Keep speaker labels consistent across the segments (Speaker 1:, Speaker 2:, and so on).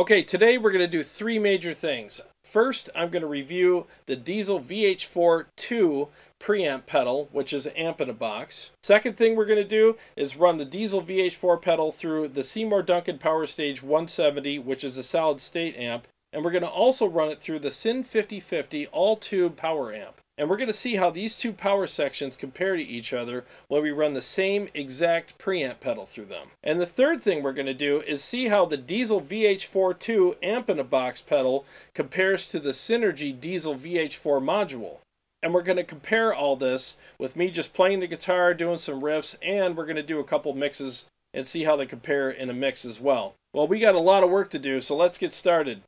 Speaker 1: Okay, today we're going to do three major things. First, I'm going to review the Diezel VH4 2 preamp pedal, which is an amp in a box. Second thing we're going to do is run the Diezel VH4 pedal through the Seymour Duncan Powerstage 170, which is a solid state amp. And we're going to also run it through the SYN 5050 all-tube power amp. And we're going to see how these two power sections compare to each other when we run the same exact preamp pedal through them. And the third thing we're going to do is see how the Diezel VH4 2 amp in a box pedal compares to the Synergy Diezel VH4 module. And we're going to compare all this with me just playing the guitar, doing some riffs, and we're going to do a couple mixes and see how they compare in a mix as well. Well, we got a lot of work to do, so let's get started.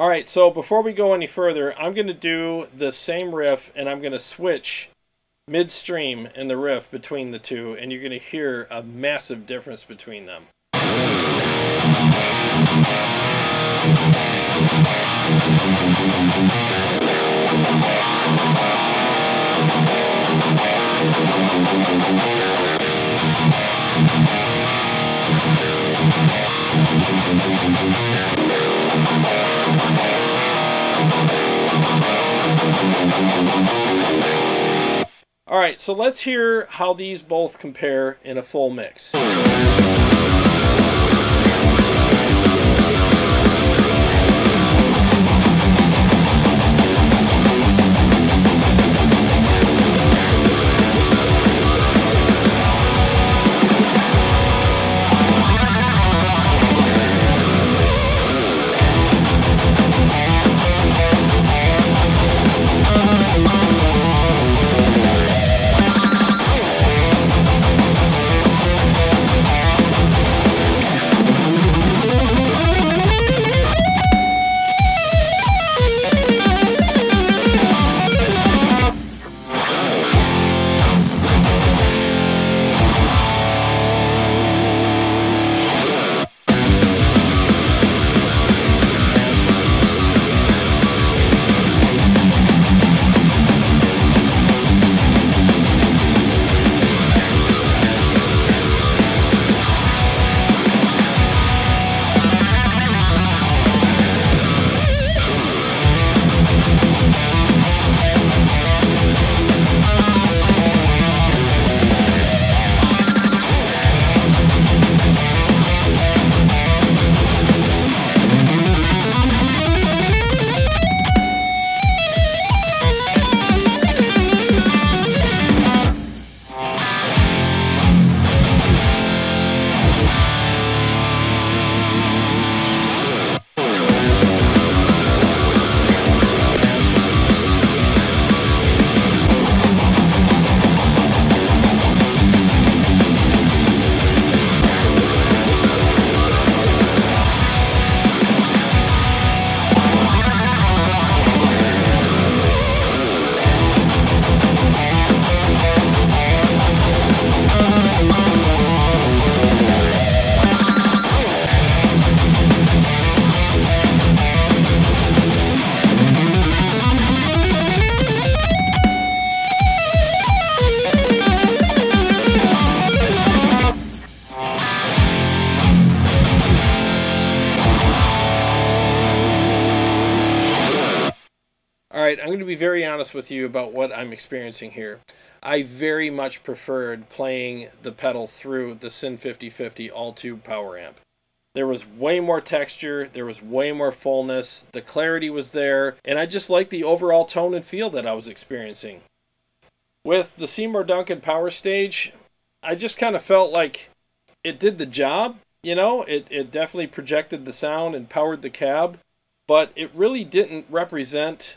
Speaker 1: Alright, so before we go any further, I'm going to do the same riff and I'm going to switch midstream in the riff between the two, and you're going to hear a massive difference between them. Alright, so let's hear how these both compare in a full mix. I'm going to be very honest with you about what I'm experiencing here. I very much preferred playing the pedal through the SYN 5050 all-tube power amp. There was way more texture, there was way more fullness, the clarity was there, and I just liked the overall tone and feel that I was experiencing. With the Seymour Duncan Powerstage, I just kind of felt like it did the job, you know, it definitely projected the sound and powered the cab, but it really didn't represent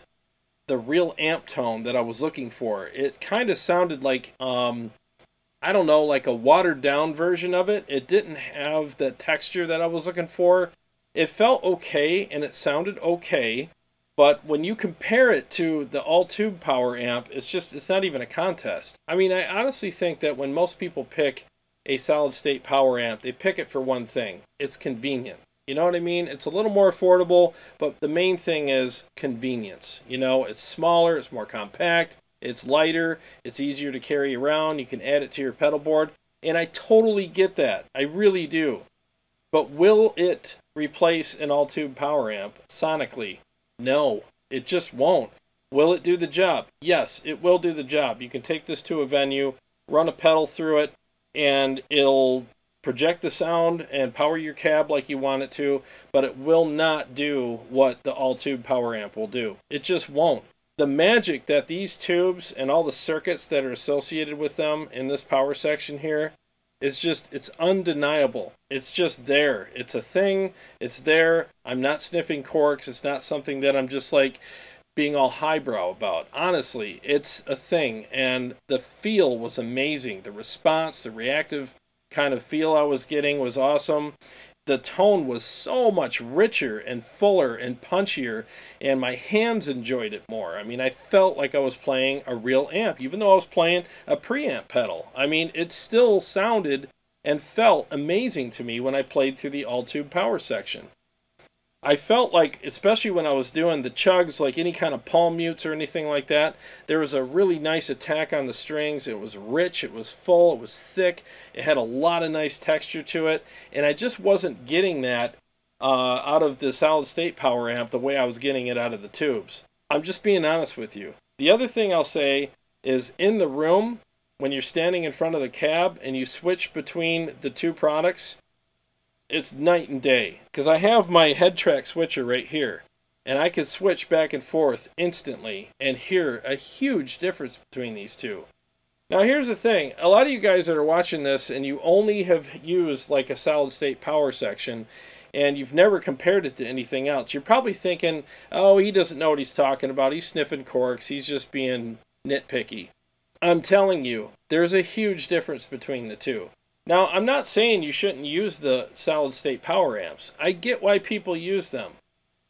Speaker 1: the real amp tone that I was looking for. It kind of sounded like, I don't know, like a watered down version of it. It didn't have the texture that I was looking for. It felt okay and it sounded okay, but when you compare it to the all-tube power amp, it's not even a contest. I mean, I honestly think that when most people pick a solid-state power amp, they pick it for one thing. It's convenient. You know what I mean? It's a little more affordable, but the main thing is convenience. You know, it's smaller, it's more compact, it's lighter, it's easier to carry around, you can add it to your pedal board, and I totally get that. I really do. But will it replace an all-tube power amp sonically? No, it just won't. Will it do the job? Yes, it will do the job. You can take this to a venue, run a pedal through it, and it'll project the sound and power your cab like you want it to, but it will not do what the all-tube power amp will do. It just won't. The magic that these tubes and all the circuits that are associated with them in this power section here is just, it's undeniable. It's just there. It's a thing. It's there. I'm not sniffing corks. It's not something that I'm just like being all highbrow about. Honestly, it's a thing, and the feel was amazing. The response, the reactive kind of feel I was getting was awesome. The tone was so much richer and fuller and punchier, and my hands enjoyed it more. I mean, I felt like I was playing a real amp, even though I was playing a preamp pedal. I mean, it still sounded and felt amazing to me when I played through the all-tube power section. I felt like, especially when I was doing the chugs, like any kind of palm mutes or anything like that, there was a really nice attack on the strings. It was rich, it was full, it was thick, it had a lot of nice texture to it, and I just wasn't getting that out of the solid-state power amp the way I was getting it out of the tubes. I'm just being honest with you. The other thing I'll say is in the room, when you're standing in front of the cab and you switch between the two products, it's night and day, because I have my head track switcher right here, and I can switch back and forth instantly and hear a huge difference between these two. Now here's the thing, a lot of you guys that are watching this and you only have used like a solid state power section and you've never compared it to anything else, you're probably thinking, oh, he doesn't know what he's talking about, he's sniffing corks, he's just being nitpicky. I'm telling you, there's a huge difference between the two. Now, I'm not saying you shouldn't use the solid-state power amps. I get why people use them.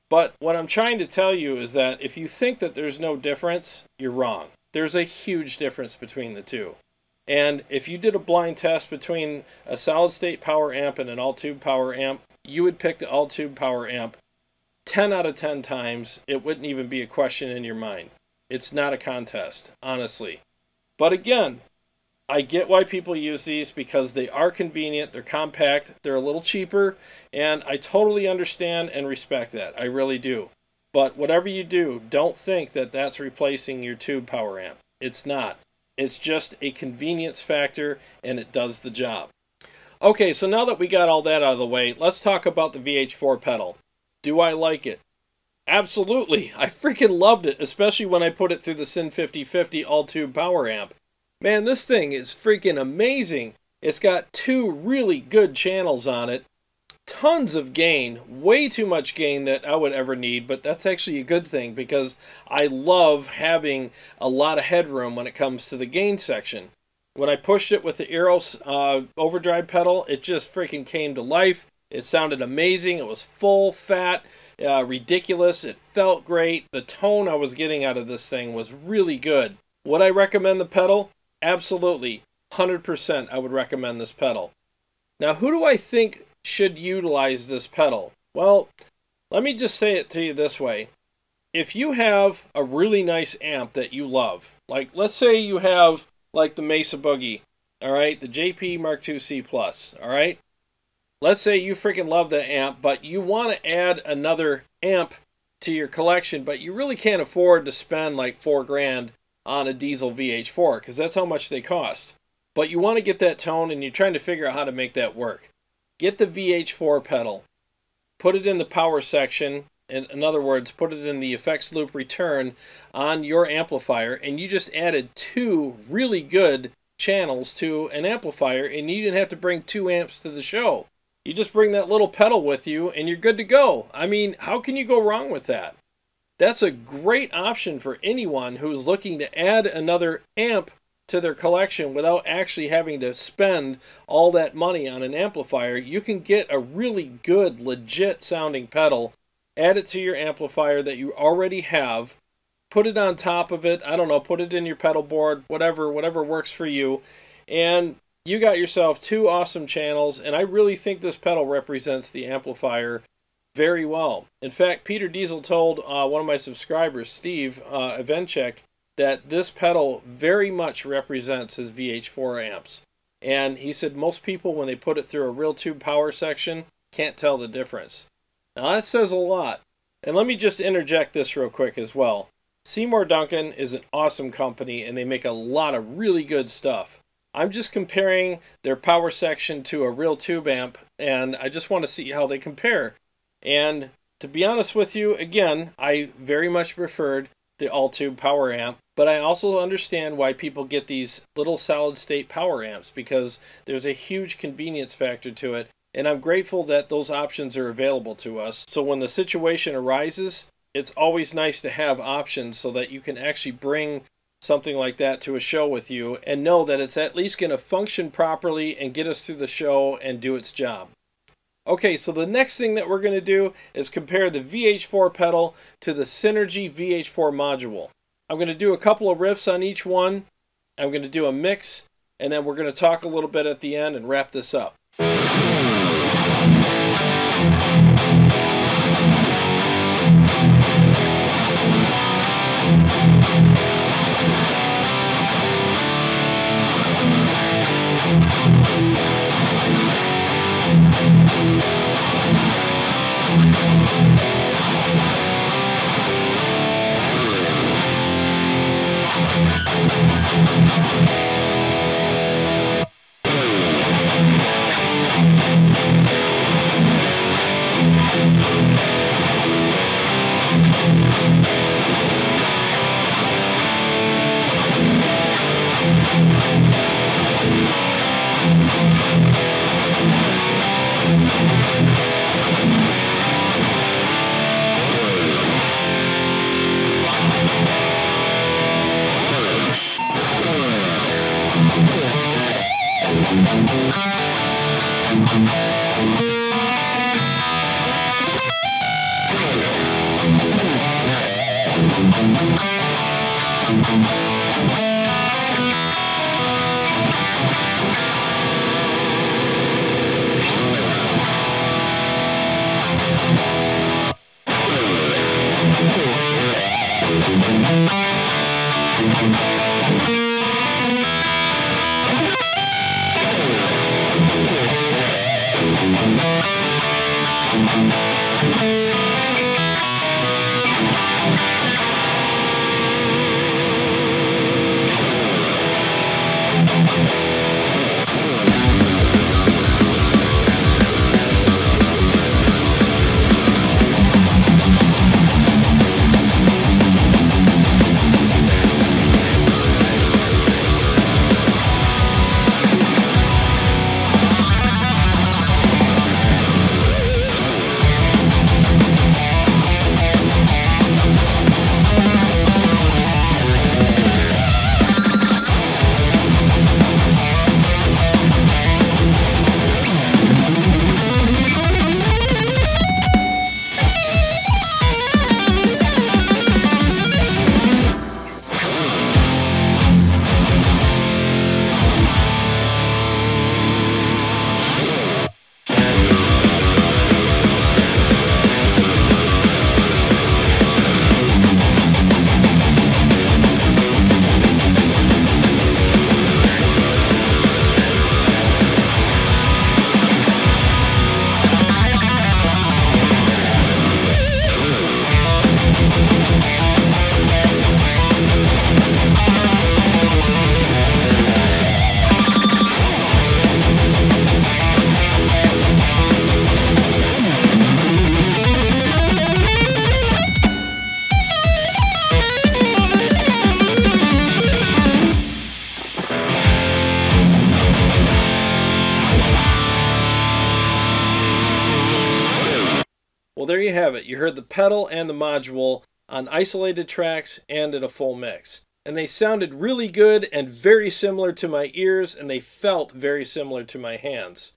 Speaker 1: But what I'm trying to tell you is that if you think that there's no difference, you're wrong. There's a huge difference between the two. And if you did a blind test between a solid-state power amp and an all-tube power amp, you would pick the all-tube power amp 10 out of 10 times. It wouldn't even be a question in your mind. It's not a contest, honestly. But again, I get why people use these because they are convenient, they're compact, they're a little cheaper, and I totally understand and respect that. I really do. But whatever you do, don't think that that's replacing your tube power amp. It's not. It's just a convenience factor, and it does the job. Okay, so now that we got all that out of the way, let's talk about the VH4 pedal. Do I like it? Absolutely. I freaking loved it, especially when I put it through the SYN 5050 all-tube power amp. Man, this thing is freaking amazing. It's got two really good channels on it. Tons of gain. Way too much gain that I would ever need, but that's actually a good thing because I love having a lot of headroom when it comes to the gain section. When I pushed it with the Eros overdrive pedal, it just freaking came to life. It sounded amazing. It was full, fat, ridiculous. It felt great. The tone I was getting out of this thing was really good. Would I recommend the pedal? Absolutely, 100% I would recommend this pedal. Now, who do I think should utilize this pedal? Well, let me just say it to you this way. If you have a really nice amp that you love, like let's say you have like the Mesa Boogie, all right, the JP Mark II C+, all right? Let's say you freaking love that amp, but you want to add another amp to your collection, but you really can't afford to spend like $4 grand on a Diezel VH4 because that's how much they cost. But you want to get that tone and you're trying to figure out how to make that work. Get the VH4 pedal, put it in the power section, in other words, put it in the effects loop return on your amplifier, and you just added 2 really good channels to an amplifier, and you didn't have to bring 2 amps to the show. You just bring that little pedal with you and you're good to go. I mean, how can you go wrong with that? That's a great option for anyone who's looking to add another amp to their collection without actually having to spend all that money on an amplifier. You can get a really good, legit sounding pedal, add it to your amplifier that you already have, put it on top of it, I don't know, put it in your pedal board, whatever works for you, and you got yourself 2 awesome channels. And I really think this pedal represents the amplifier very well. In fact, Peter Diezel told one of my subscribers, Steve Evenchek, that this pedal very much represents his VH4 amps. And he said most people, when they put it through a real tube power section, can't tell the difference. Now that says a lot. And let me just interject this real quick as well. Seymour Duncan is an awesome company and they make a lot of really good stuff. I'm just comparing their power section to a real tube amp, and I just want to see how they compare. And to be honest with you, again, I very much preferred the all-tube power amp, but I also understand why people get these little solid-state power amps, because there's a huge convenience factor to it, and I'm grateful that those options are available to us. So when the situation arises, it's always nice to have options so that you can actually bring something like that to a show with you and know that it's at least going to function properly and get us through the show and do its job. Okay, so the next thing that we're going to do is compare the VH4 pedal to the Synergy VH4 module. I'm going to do a couple of riffs on each one. I'm going to do a mix, and then we're going to talk a little bit at the end and wrap this up. Well, there you have it. You heard the pedal and the module on isolated tracks and in a full mix. And they sounded really good and very similar to my ears, and they felt very similar to my hands.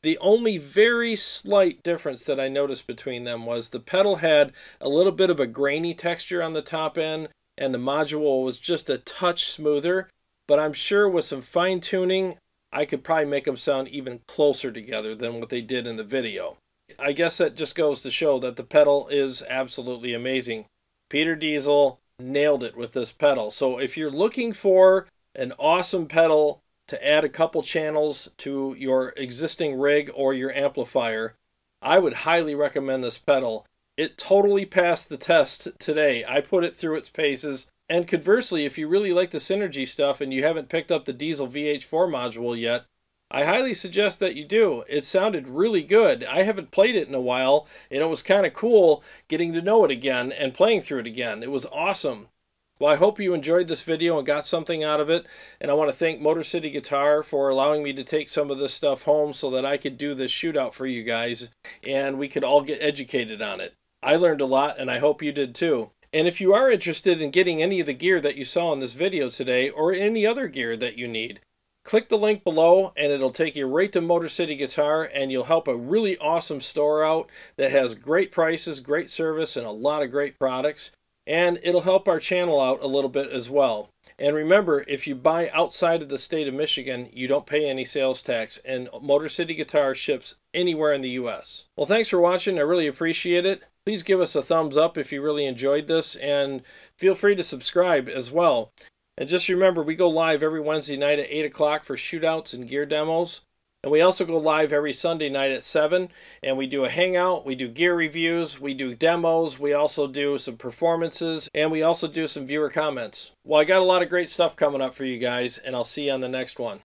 Speaker 1: The only very slight difference that I noticed between them was the pedal had a little bit of a grainy texture on the top end, and the module was just a touch smoother. But I'm sure with some fine tuning, I could probably make them sound even closer together than what they did in the video. I guess that just goes to show that the pedal is absolutely amazing. Peter Diezel nailed it with this pedal. So if you're looking for an awesome pedal to add a couple channels to your existing rig or your amplifier, I would highly recommend this pedal. It totally passed the test today. I put it through its paces. And conversely, if you really like the Synergy stuff and you haven't picked up the Diezel VH4 module yet, I highly suggest that you do. It sounded really good. I haven't played it in a while, and it was kind of cool getting to know it again and playing through it again. It was awesome. Well, I hope you enjoyed this video and got something out of it, and I want to thank Motor City Guitar for allowing me to take some of this stuff home so that I could do this shootout for you guys, and we could all get educated on it. I learned a lot, and I hope you did too. And if you are interested in getting any of the gear that you saw in this video today, or any other gear that you need, click the link below and it'll take you right to Motor City Guitar, and you'll help a really awesome store out that has great prices, great service, and a lot of great products. And it'll help our channel out a little bit as well. And remember, if you buy outside of the state of Michigan, you don't pay any sales tax, and Motor City Guitar ships anywhere in the US. Well, thanks for watching. I really appreciate it. Please give us a thumbs up if you really enjoyed this, and feel free to subscribe as well. And just remember, we go live every Wednesday night at 8 o'clock for shootouts and gear demos. And we also go live every Sunday night at 7, and we do a hangout, we do gear reviews, we do demos, we also do some performances, and we also do some viewer comments. Well, I got a lot of great stuff coming up for you guys, and I'll see you on the next one.